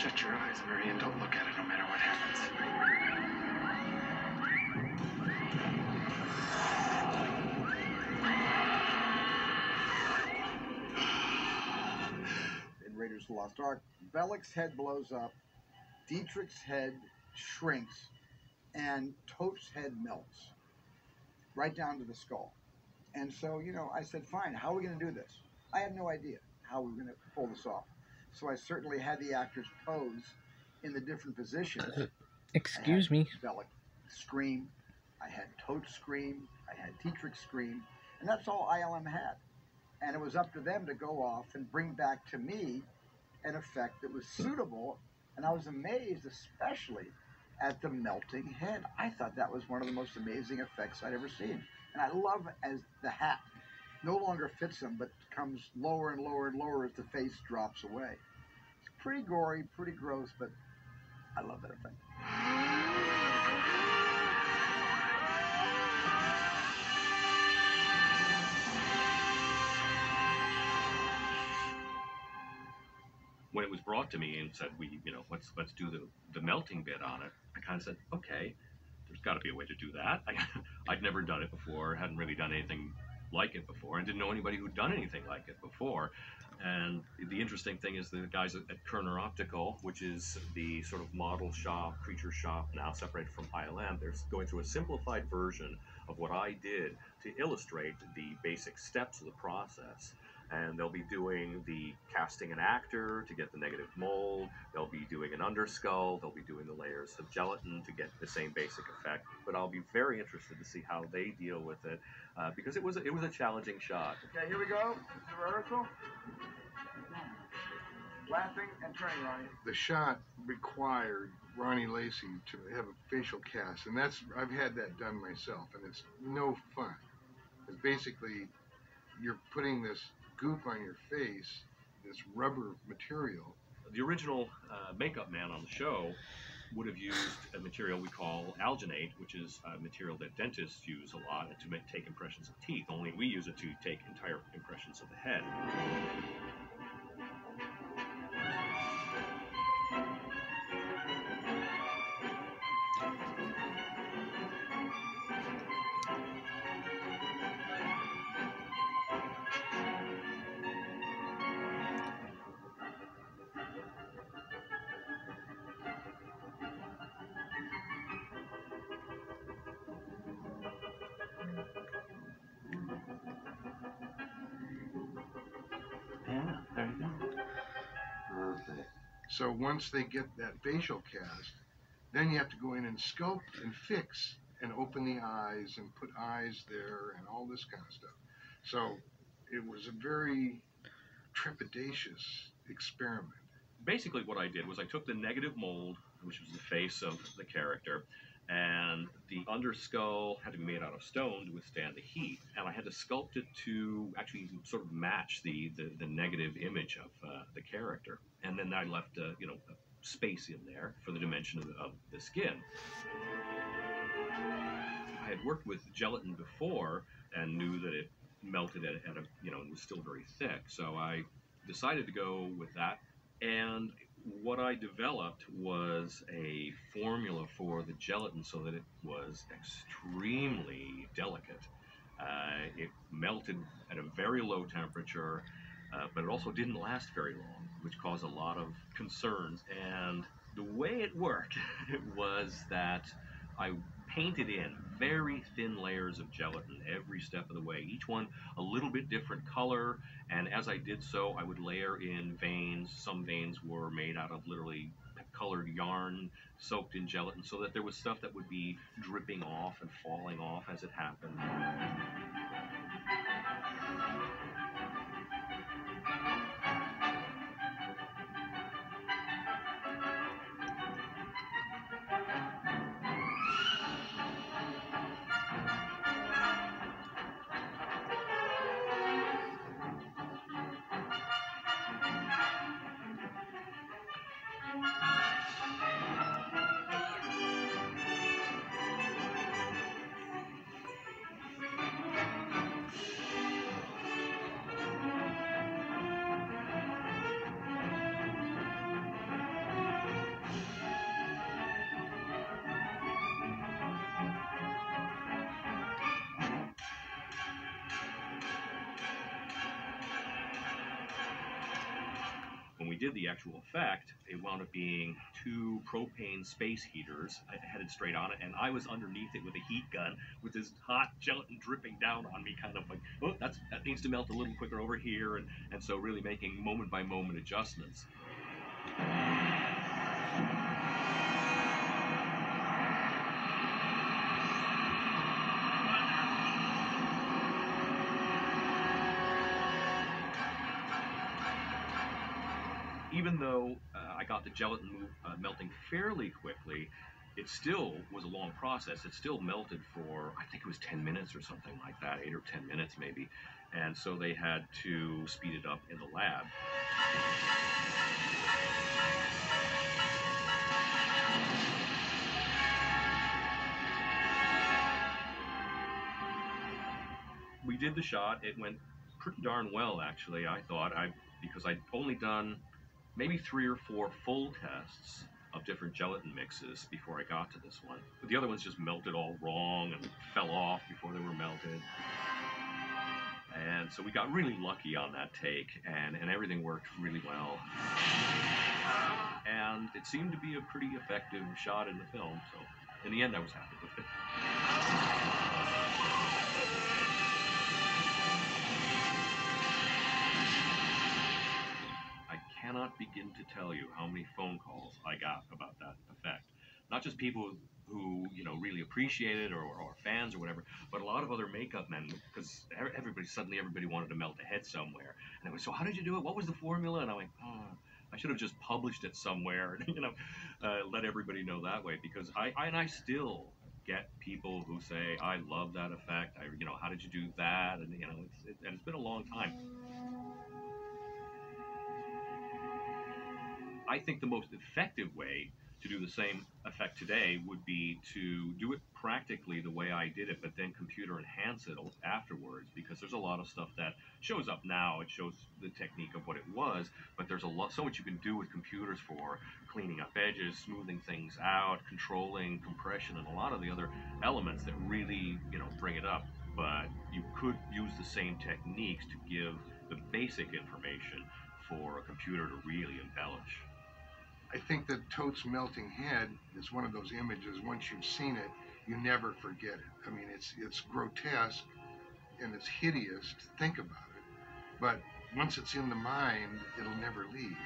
Shut your eyes, Murray, and don't look at it no matter what happens. In Raiders of the Lost Ark, Bellic's head blows up, Dietrich's head shrinks, and Tote's head melts right down to the skull. And so, you know, I said, fine, how are we going to do this? I had no idea how we were going to pull this off. So I certainly had the actors pose in the different positions. Excuse me. Bellic scream, I had Tote scream, I had Dietrich scream, and that's all ILM had. And it was up to them to go off and bring back to me an effect that was suitable. And I was amazed, especially at the melting head. I thought that was one of the most amazing effects I'd ever seen. And I love as the hat no longer fits him, but comes lower and lower and lower as the face drops away. It's pretty gory, pretty gross, but I love that effect. When it was brought to me and said, let's do the melting bit on it, I kind of said, okay, there's got to be a way to do that. I'd never done it before, hadn't really done anything like it before, and didn't know anybody who'd done anything like it before. And the interesting thing is the guys at Kerner Optical, which is the sort of model shop, creature shop now separated from ILM, they're going through a simplified version of what I did to illustrate the basic steps of the process. And they'll be doing the casting an actor to get the negative mold. They'll be doing an underskull. They'll be doing the layers of gelatin to get the same basic effect. But I'll be very interested to see how they deal with it because it was a challenging shot. Okay, here we go. This is the rehearsal. Laughing and turning, Ronnie. The shot required Ronnie Lacey to have a facial cast, and I've had that done myself, and it's no fun. It's basically you're putting this goop on your face, this rubber material. The original makeup man on the show would have used a material we call alginate, which is a material that dentists use a lot to take impressions of teeth, only we use it to take entire impressions of the head. Yeah, there you go. Perfect. So once they get that facial cast, then you have to go in and sculpt and fix and open the eyes and put eyes there and all this kind of stuff. So it was a very trepidatious experiment. Basically what I did was I took the negative mold, which was the face of the character, and the underskull had to be made out of stone to withstand the heat, and I had to sculpt it to actually sort of match the negative image of the character, and then I left a space in there for the dimension of the skin. I had worked with gelatin before and knew that it melted at a and was still very thick, so I decided to go with that. And what I developed was a formula for the gelatin so that it was extremely delicate. It melted at a very low temperature, but it also didn't last very long, which caused a lot of concerns. And the way it worked was that I painted in very thin layers of gelatin every step of the way, each one a little bit different color, and as I did so, I would layer in veins. Some veins were made out of literally colored yarn soaked in gelatin, so that there was stuff that would be dripping off and falling off as it happened. we did the actual effect, it wound up being 2 propane space heaters headed straight on it, and I was underneath it with a heat gun with this hot gelatin dripping down on me, kind of like, oh, that needs to melt a little quicker over here, and so really making moment by moment adjustments. Even though I got the gelatin melting fairly quickly, it still was a long process. It still melted for, I think it was 10 minutes or something like that, 8 or 10 minutes maybe. And so they had to speed it up in the lab. We did the shot. It went pretty darn well, actually, I thought, because I'd only done maybe 3 or 4 full tests of different gelatin mixes before I got to this one. But the other ones just melted all wrong and fell off before they were melted. And so we got really lucky on that take, and everything worked really well. And it seemed to be a pretty effective shot in the film, so in the end I was happy with it. I cannot begin to tell you how many phone calls I got about that effect. Not just people who, you know, really appreciate it or fans or whatever, but a lot of other makeup men, because everybody wanted to melt a head somewhere. And they went, so how did you do it? What was the formula? And I went, I should have just published it somewhere, you know, let everybody know that way, because I still get people who say, I love that effect. You know, how did you do that? And, you know, it's been a long time. I think the most effective way to do the same effect today would be to do it practically the way I did it, but then computer enhance it afterwards, because there's a lot of stuff that shows up now. It shows the technique of what it was, but there's so much you can do with computers for cleaning up edges, smoothing things out, controlling compression, and a lot of the other elements that really, you know, bring it up. But you could use the same techniques to give the basic information for a computer to really embellish. I think that Tote's melting head is one of those images, once you've seen it, you never forget it. I mean, it's grotesque and it's hideous to think about it, but once it's in the mind, it'll never leave.